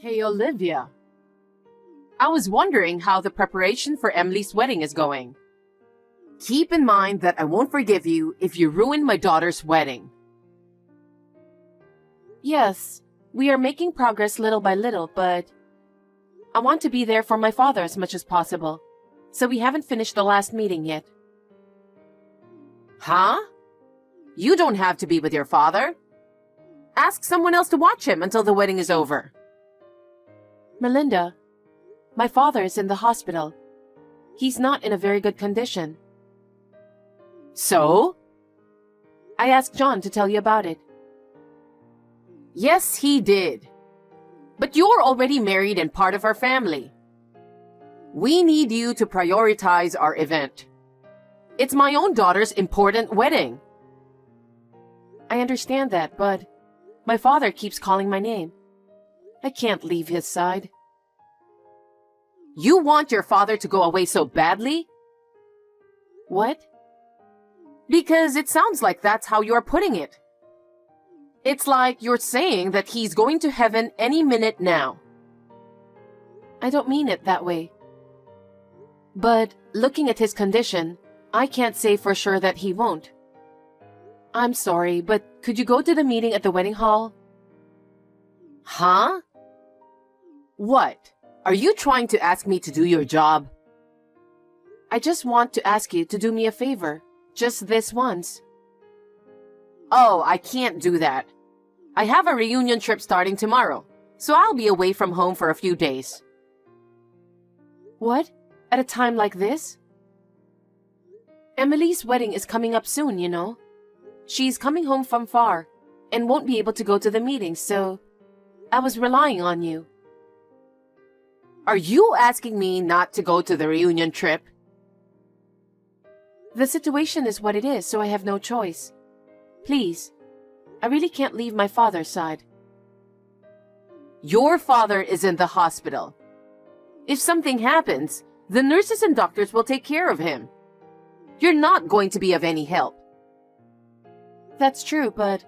Hey, Olivia. I was wondering how the preparation for Emily's wedding is going. Keep in mind that I won't forgive you if you ruin my daughter's wedding. Yes, we are making progress little by little, but I want to be there for my father as much as possible, so we haven't finished the last meeting yet. Huh? You don't have to be with your father. Ask someone else to watch him until the wedding is over. Melinda, my father is in the hospital. He's not in a very good condition. So? I asked John to tell you about it. Yes, he did. But you're already married and part of our family. We need you to prioritize our event. It's my own daughter's important wedding. I understand that, but my father keeps calling my name. I can't leave his side. You want your father to go away so badly? What? Because it sounds like that's how you're putting it. It's like you're saying that he's going to heaven any minute now. I don't mean it that way. But looking at his condition, I can't say for sure that he won't. I'm sorry, but could you go to the meeting at the wedding hall? Huh? What? Are you trying to ask me to do your job? I just want to ask you to do me a favor. Just this once. Oh, I can't do that. I have a reunion trip starting tomorrow, so I'll be away from home for a few days. What? At a time like this? Emily's wedding is coming up soon, you know. She's coming home from far and won't be able to go to the meeting, so I was relying on you. Are you asking me not to go to the reunion trip? The situation is what it is, so I have no choice. Please, I really can't leave my father's side. Your father is in the hospital. If something happens, the nurses and doctors will take care of him. You're not going to be of any help. That's true, but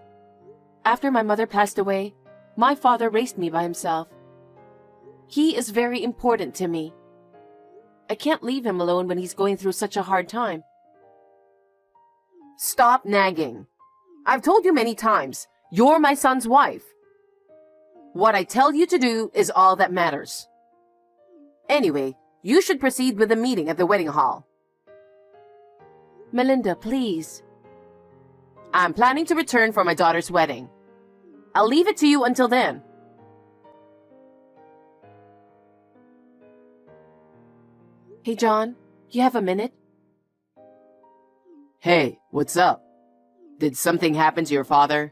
after my mother passed away, my father raised me by himself. He is very important to me. I can't leave him alone when he's going through such a hard time. Stop nagging. I've told you many times, you're my son's wife. What I tell you to do is all that matters. Anyway, you should proceed with the meeting at the wedding hall. Melinda, please. I'm planning to return for my daughter's wedding. I'll leave it to you until then. Hey, John, you have a minute? Hey, what's up? Did something happen to your father?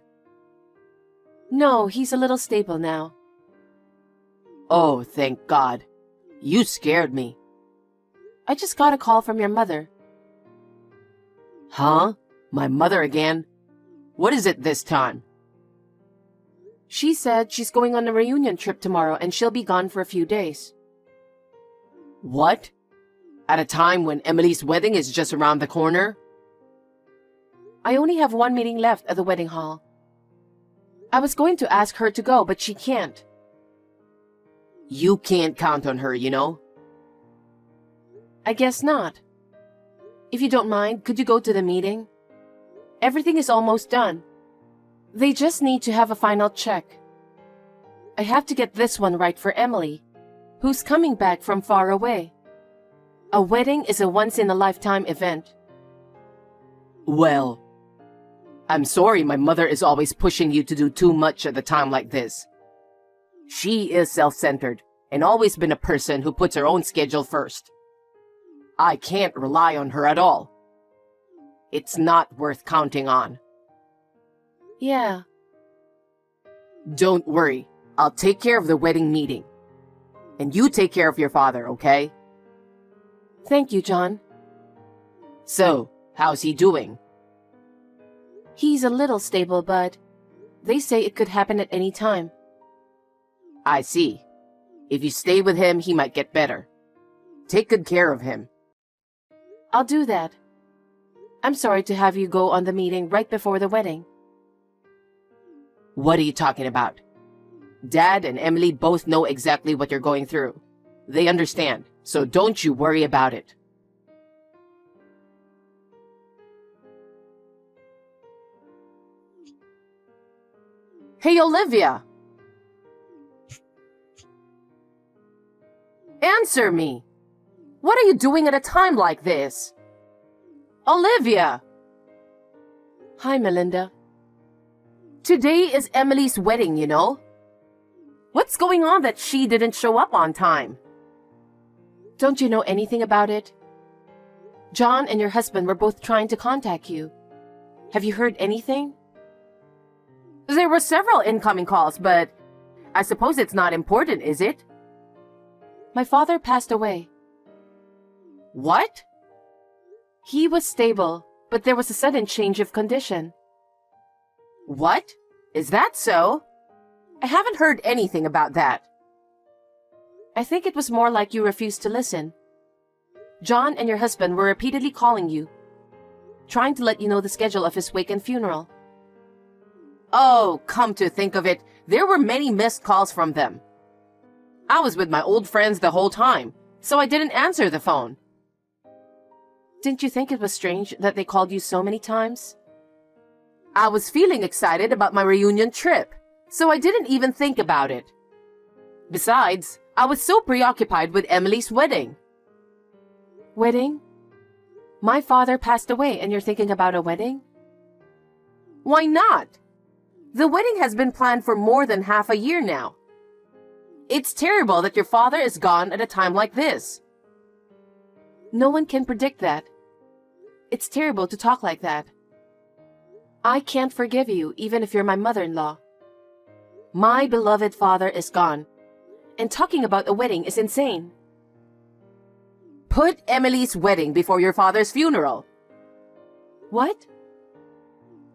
No, he's a little stable now. Oh, thank God. You scared me. I just got a call from your mother. Huh? My mother again? What is it this time? She said she's going on a reunion trip tomorrow and she'll be gone for a few days. What? At a time when Emily's wedding is just around the corner? I only have one meeting left at the wedding hall. I was going to ask her to go, but she can't. You can't count on her, you know? I guess not. If you don't mind, could you go to the meeting? Everything is almost done. They just need to have a final check. I have to get this one right for Emily, who's coming back from far away. A wedding is a once-in-a-lifetime event. Well, I'm sorry my mother is always pushing you to do too much at a time like this. She is self-centered and always been a person who puts her own schedule first. I can't rely on her at all. It's not worth counting on. Yeah. Don't worry. I'll take care of the wedding meeting. And you take care of your father, okay? Thank you, John. So, how's he doing? He's a little stable, but they say it could happen at any time. I see. If you stay with him, he might get better. Take good care of him. I'll do that. I'm sorry to have you go on the meeting right before the wedding. What are you talking about? Dad and Emily both know exactly what you're going through. They understand, so don't you worry about it. Hey, Olivia! Answer me! What are you doing at a time like this? Olivia! Hi, Melinda. Today is Emily's wedding, you know? What's going on that she didn't show up on time? Don't you know anything about it? John and your husband were both trying to contact you. Have you heard anything? There were several incoming calls, but I suppose it's not important, is it? My father passed away. What? He was stable, but there was a sudden change of condition. What? Is that so? I haven't heard anything about that. I think it was more like you refused to listen. John and your husband were repeatedly calling you, trying to let you know the schedule of his wake and funeral. Oh, come to think of it, there were many missed calls from them. I was with my old friends the whole time, so I didn't answer the phone. Didn't you think it was strange that they called you so many times? I was feeling excited about my reunion trip, so I didn't even think about it. Besides, I was so preoccupied with Emily's wedding. Wedding? My father passed away and you're thinking about a wedding? Why not? The wedding has been planned for more than half a year now. It's terrible that your father is gone at a time like this. No one can predict that. It's terrible to talk like that. I can't forgive you, even if you're my mother-in-law. My beloved father is gone, and talking about a wedding is insane. Put Emily's wedding before your father's funeral. What?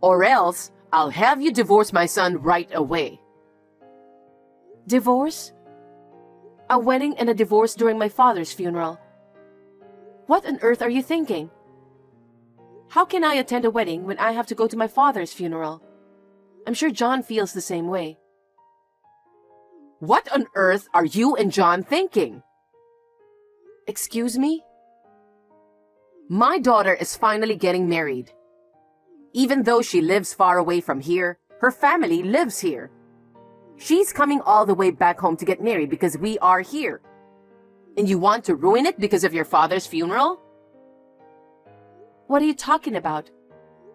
Or else, I'll have you divorce my son right away. Divorce? A wedding and a divorce during my father's funeral. What on earth are you thinking? How can I attend a wedding when I have to go to my father's funeral? I'm sure John feels the same way. What on earth are you and John thinking? Excuse me? My daughter is finally getting married. Even though she lives far away from here, her family lives here. She's coming all the way back home to get married because we are here. And you want to ruin it because of your father's funeral? What are you talking about?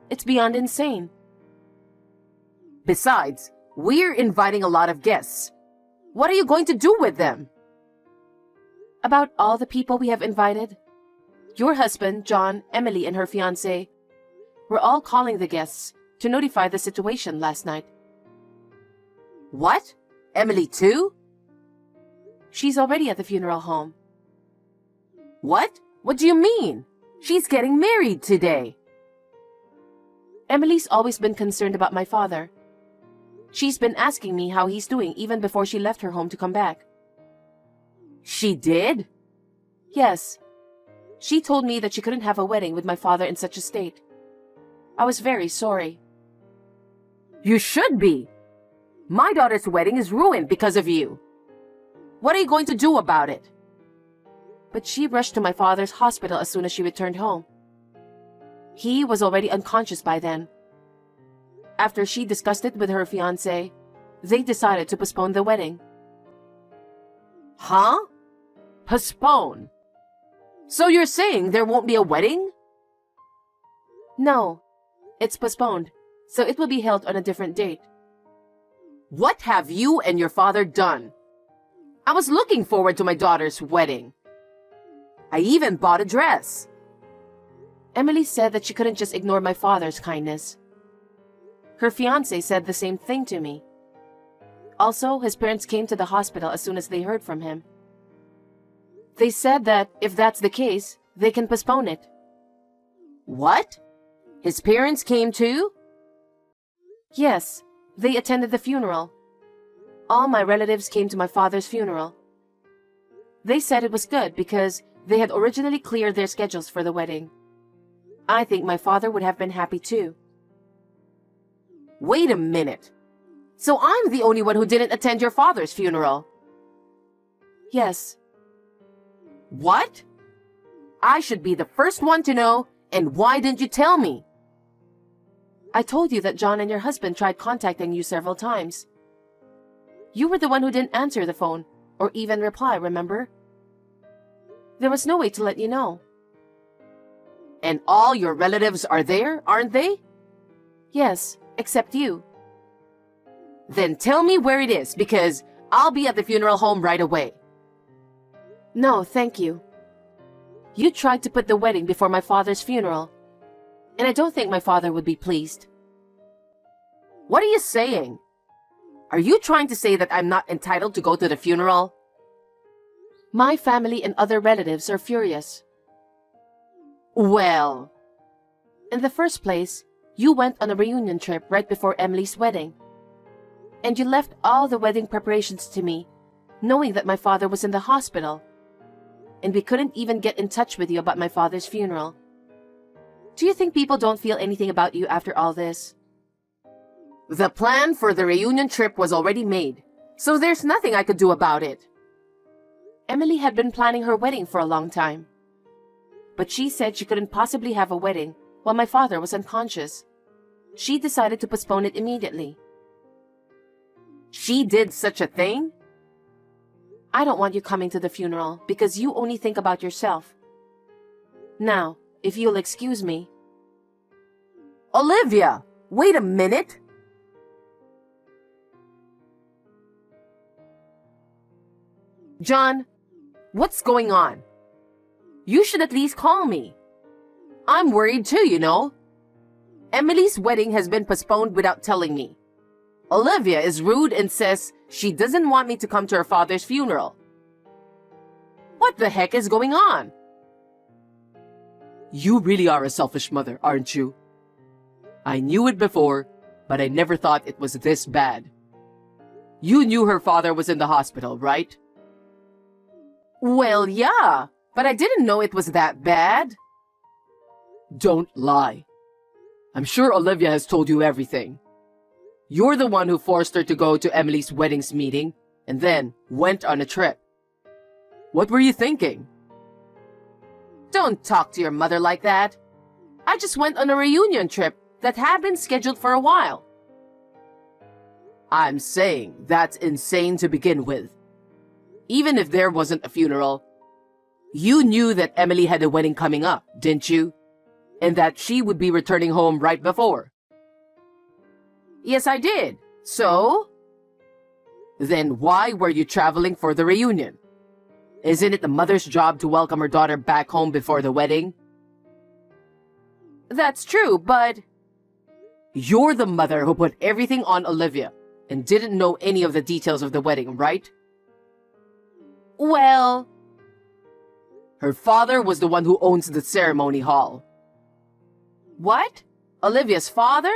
It's beyond insane. Besides, we're inviting a lot of guests. What are you going to do with them? About all the people we have invited? Your husband, John, Emily, and her fiancé were all calling the guests to notify the situation last night. What? Emily too? She's already at the funeral home. What? What do you mean? She's getting married today. Emily's always been concerned about my father. She's been asking me how he's doing even before she left her home to come back. She did? Yes. She told me that she couldn't have a wedding with my father in such a state. I was very sorry. You should be. My daughter's wedding is ruined because of you. What are you going to do about it? But she rushed to my father's hospital as soon as she returned home. He was already unconscious by then. After she discussed it with her fiancé, they decided to postpone the wedding. Huh? Postpone? So you're saying there won't be a wedding? No, it's postponed, so it will be held on a different date. What have you and your father done? I was looking forward to my daughter's wedding. I even bought a dress. Emily said that she couldn't just ignore my father's kindness. Her fiancé said the same thing to me. Also, his parents came to the hospital as soon as they heard from him. They said that if that's the case, they can postpone it. What? His parents came too? Yes, they attended the funeral. All my relatives came to my father's funeral. They said it was good because they had originally cleared their schedules for the wedding. I think my father would have been happy too. Wait a minute. So I'm the only one who didn't attend your father's funeral. Yes. What? I should be the first one to know, and why didn't you tell me? I told you that John and your husband tried contacting you several times. You were the one who didn't answer the phone, or even reply, remember? There was no way to let you know. And all your relatives are there, aren't they? Yes, except you. Then tell me where it is, because I'll be at the funeral home right away. No, thank you. You tried to put the wedding before my father's funeral, and I don't think my father would be pleased. What are you saying? Are you trying to say that I'm not entitled to go to the funeral? My family and other relatives are furious. Well, in the first place, you went on a reunion trip right before Emily's wedding. And you left all the wedding preparations to me, knowing that my father was in the hospital. And we couldn't even get in touch with you about my father's funeral. Do you think people don't feel anything about you after all this? The plan for the reunion trip was already made, so there's nothing I could do about it. Emily had been planning her wedding for a long time. But she said she couldn't possibly have a wedding while my father was unconscious. She decided to postpone it immediately. She did such a thing? I don't want you coming to the funeral because you only think about yourself. Now, if you'll excuse me. Olivia, wait a minute. John, what's going on? You should at least call me. I'm worried too, you know. Emily's wedding has been postponed without telling me. Olivia is rude and says she doesn't want me to come to her father's funeral. What the heck is going on? You really are a selfish mother, aren't you? I knew it before, but I never thought it was this bad. You knew her father was in the hospital, right? Well, yeah, but I didn't know it was that bad. Don't lie. I'm sure Olivia has told you everything. You're the one who forced her to go to Emily's wedding's meeting and then went on a trip. What were you thinking? Don't talk to your mother like that. I just went on a reunion trip that had been scheduled for a while. I'm saying that's insane to begin with. Even if there wasn't a funeral, you knew that Emily had a wedding coming up, didn't you? And that she would be returning home right before. Yes, I did. So? Then why were you traveling for the reunion? Isn't it the mother's job to welcome her daughter back home before the wedding? That's true, but... You're the mother who put everything on Olivia and didn't know any of the details of the wedding, right? Well... Her father was the one who owns the ceremony hall. What? Olivia's father?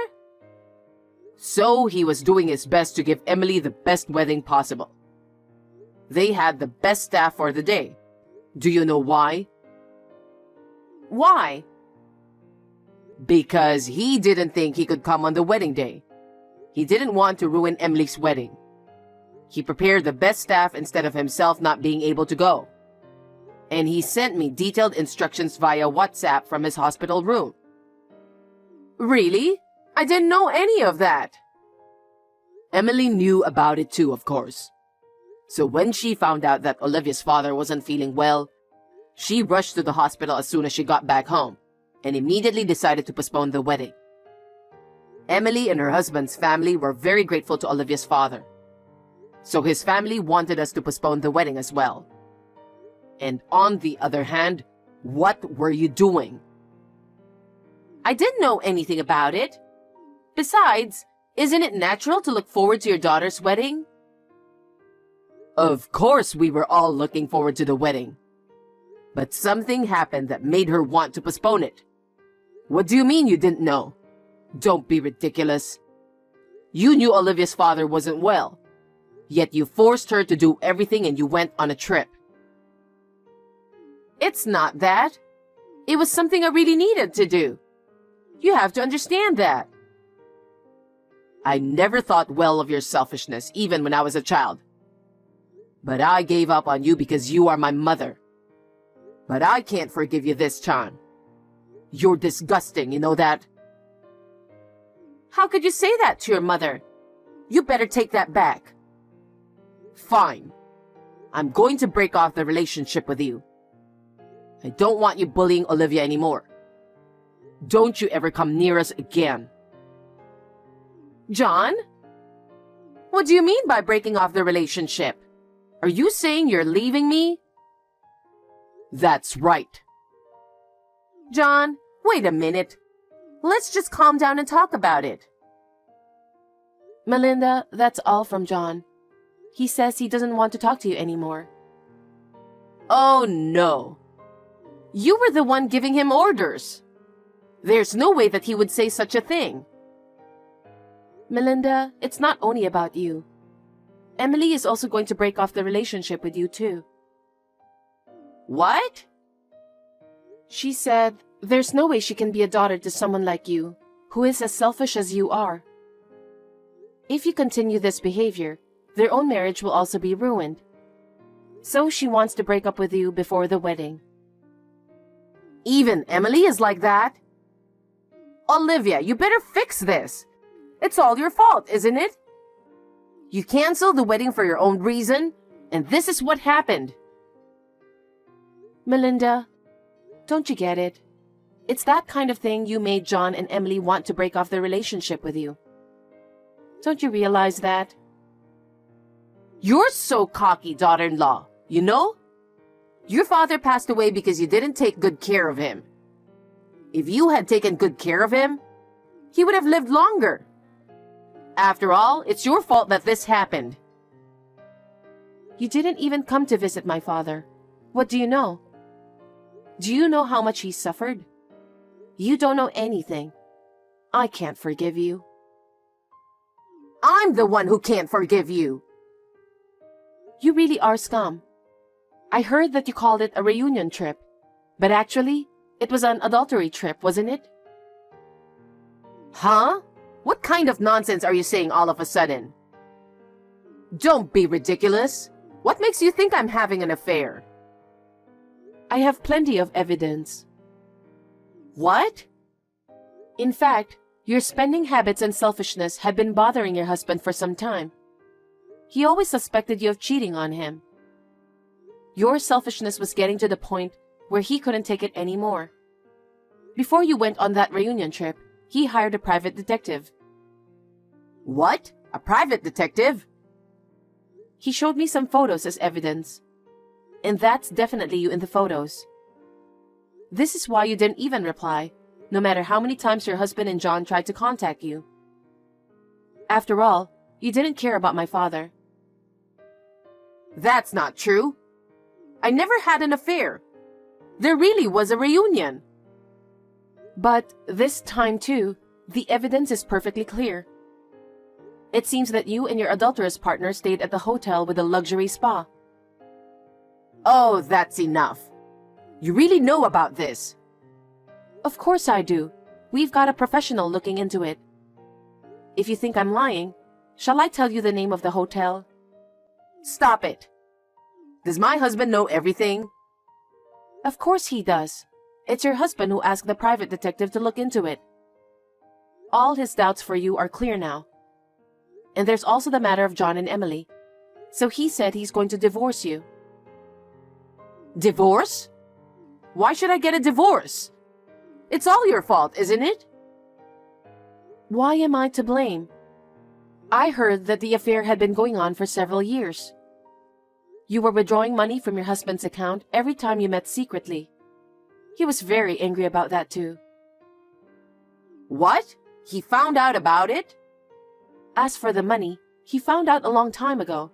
So he was doing his best to give Emily the best wedding possible. They had the best staff for the day. Do you know why? Why? Because he didn't think he could come on the wedding day. He didn't want to ruin Emily's wedding. He prepared the best staff instead of himself not being able to go. And he sent me detailed instructions via WhatsApp from his hospital room. Really? I didn't know any of that. Emily knew about it too, of course. So when she found out that Olivia's father wasn't feeling well, she rushed to the hospital as soon as she got back home and immediately decided to postpone the wedding. Emily and her husband's family were very grateful to Olivia's father. So his family wanted us to postpone the wedding as well. And on the other hand, what were you doing? I didn't know anything about it. Besides, isn't it natural to look forward to your daughter's wedding? Of course we were all looking forward to the wedding. But something happened that made her want to postpone it. What do you mean you didn't know? Don't be ridiculous. You knew Olivia's father wasn't well. Yet you forced her to do everything and you went on a trip. It's not that. It was something I really needed to do. You have to understand that. I never thought well of your selfishness, even when I was a child. But I gave up on you because you are my mother. But I can't forgive you this time. You're disgusting, you know that? How could you say that to your mother? You better take that back. Fine. I'm going to break off the relationship with you. I don't want you bullying Olivia anymore. Don't you ever come near us again. John? What do you mean by breaking off the relationship? Are you saying you're leaving me? That's right. John, wait a minute. Let's just calm down and talk about it. Melinda, that's all from John. He says he doesn't want to talk to you anymore. Oh no. You were the one giving him orders. There's no way that he would say such a thing. Melinda, it's not only about you. Emily is also going to break off the relationship with you too. What? She said, there's no way she can be a daughter to someone like you, who is as selfish as you are. If you continue this behavior, their own marriage will also be ruined. So she wants to break up with you before the wedding. Even Emily is like that? Olivia, you better fix this. It's all your fault, isn't it? You canceled the wedding for your own reason, and this is what happened. Melinda, don't you get it? It's that kind of thing you made John and Emily want to break off their relationship with you. Don't you realize that? You're so cocky, daughter-in-law, you know? Your father passed away because you didn't take good care of him. If you had taken good care of him, he would have lived longer. After all, it's your fault that this happened. You didn't even come to visit my father. What do you know? Do you know how much he suffered? You don't know anything. I can't forgive you. I'm the one who can't forgive you. You really are scum. I heard that you called it a reunion trip, but actually, it was an adultery trip, wasn't it? Huh? What kind of nonsense are you saying all of a sudden? Don't be ridiculous. What makes you think I'm having an affair? I have plenty of evidence. What? In fact, your spending habits and selfishness had been bothering your husband for some time. He always suspected you of cheating on him. Your selfishness was getting to the point where he couldn't take it anymore. Before you went on that reunion trip, he hired a private detective. What? A private detective? He showed me some photos as evidence. And that's definitely you in the photos. This is why you didn't even reply, no matter how many times your husband and John tried to contact you. After all, you didn't care about my father. That's not true. I never had an affair. There really was a reunion. But this time too, the evidence is perfectly clear. It seems that you and your adulterous partner stayed at the hotel with a luxury spa. Oh, that's enough. You really know about this. Of course I do. We've got a professional looking into it. If you think I'm lying, shall I tell you the name of the hotel? Stop it. Does my husband know everything? Of course he does. It's your husband who asked the private detective to look into it. All his doubts for you are clear now. And there's also the matter of John and Emily. So he said he's going to divorce you. Divorce? Why should I get a divorce? It's all your fault, isn't it? Why am I to blame? I heard that the affair had been going on for several years. You were withdrawing money from your husband's account every time you met secretly. He was very angry about that too. What? He found out about it? As for the money, he found out a long time ago.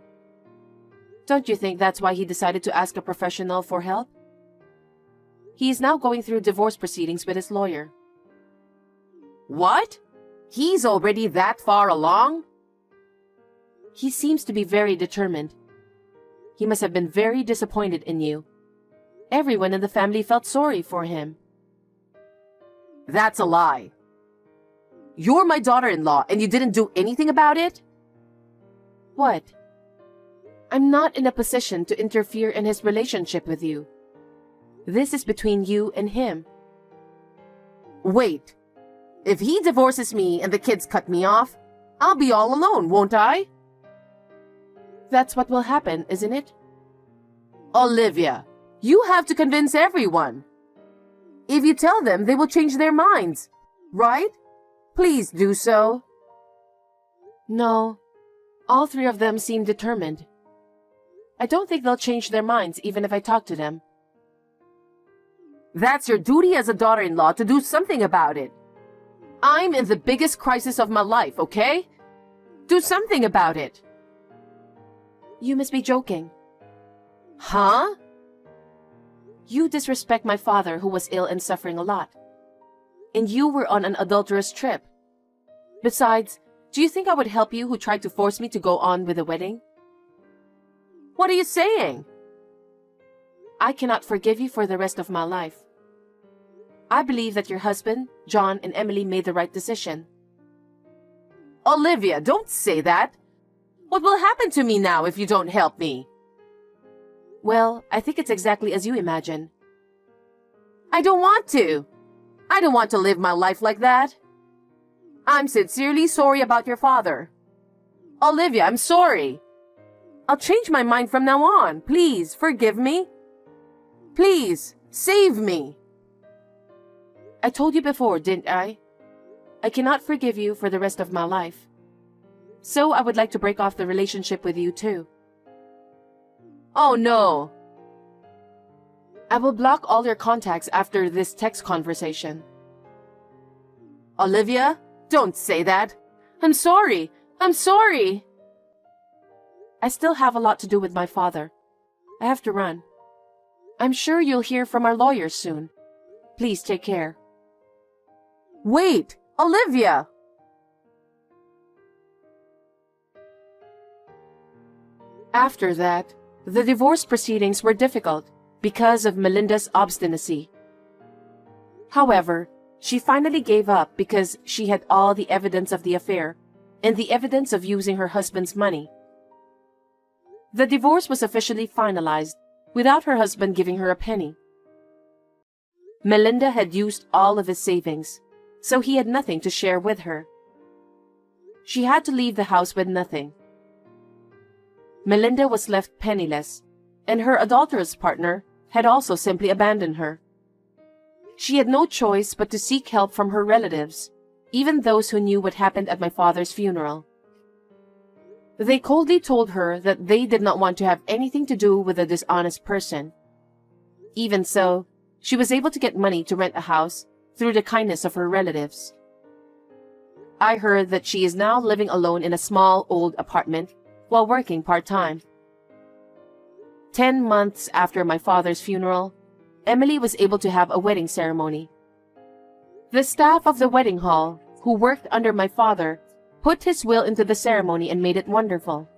Don't you think that's why he decided to ask a professional for help? He is now going through divorce proceedings with his lawyer. What? He's already that far along? He seems to be very determined. He must have been very disappointed in you. Everyone in the family felt sorry for him. That's a lie. You're my daughter-in-law and you didn't do anything about it? What? I'm not in a position to interfere in his relationship with you. This is between you and him. Wait. If he divorces me and the kids cut me off, I'll be all alone, won't I? That's what will happen, isn't it? Olivia, you have to convince everyone. If you tell them, they will change their minds, right? Please do so. No, all three of them seem determined. I don't think they'll change their minds even if I talk to them. That's your duty as a daughter-in-law to do something about it. I'm in the biggest crisis of my life, okay? Do something about it. You must be joking. Huh? You disrespect my father who was ill and suffering a lot. And you were on an adulterous trip. Besides, do you think I would help you who tried to force me to go on with the wedding? What are you saying? I cannot forgive you for the rest of my life. I believe that your husband, John, and Emily made the right decision. Olivia, don't say that. What will happen to me now if you don't help me? Well, I think it's exactly as you imagine. I don't want to. I don't want to live my life like that. I'm sincerely sorry about your father. Olivia, I'm sorry. I'll change my mind from now on. Please, forgive me. Please, save me. I told you before, didn't I? I cannot forgive you for the rest of my life. So I would like to break off the relationship with you too. Oh no. I will block all your contacts after this text conversation. Olivia, don't say that. I'm sorry. I'm sorry. I still have a lot to do with my father. I have to run. I'm sure you'll hear from our lawyers soon. Please take care. Wait, Olivia! After that, the divorce proceedings were difficult because of Melinda's obstinacy. However, she finally gave up because she had all the evidence of the affair and the evidence of using her husband's money. The divorce was officially finalized without her husband giving her a penny. Melinda had used all of his savings, so he had nothing to share with her. She had to leave the house with nothing. Melinda was left penniless, and her adulterous partner had also simply abandoned her. She had no choice but to seek help from her relatives, even those who knew what happened at my father's funeral. They coldly told her that they did not want to have anything to do with a dishonest person. Even so, she was able to get money to rent a house through the kindness of her relatives. I heard that she is now living alone in a small old apartment while working part-time. 10 months after my father's funeral, Emily was able to have a wedding ceremony. The staff of the wedding hall, who worked under my father, put his will into the ceremony and made it wonderful.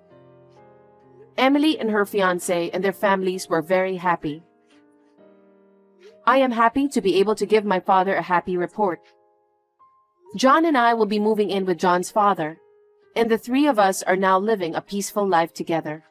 Emily and her fiancé and their families were very happy. I am happy to be able to give my father a happy report. John and I will be moving in with John's father, and the three of us are now living a peaceful life together.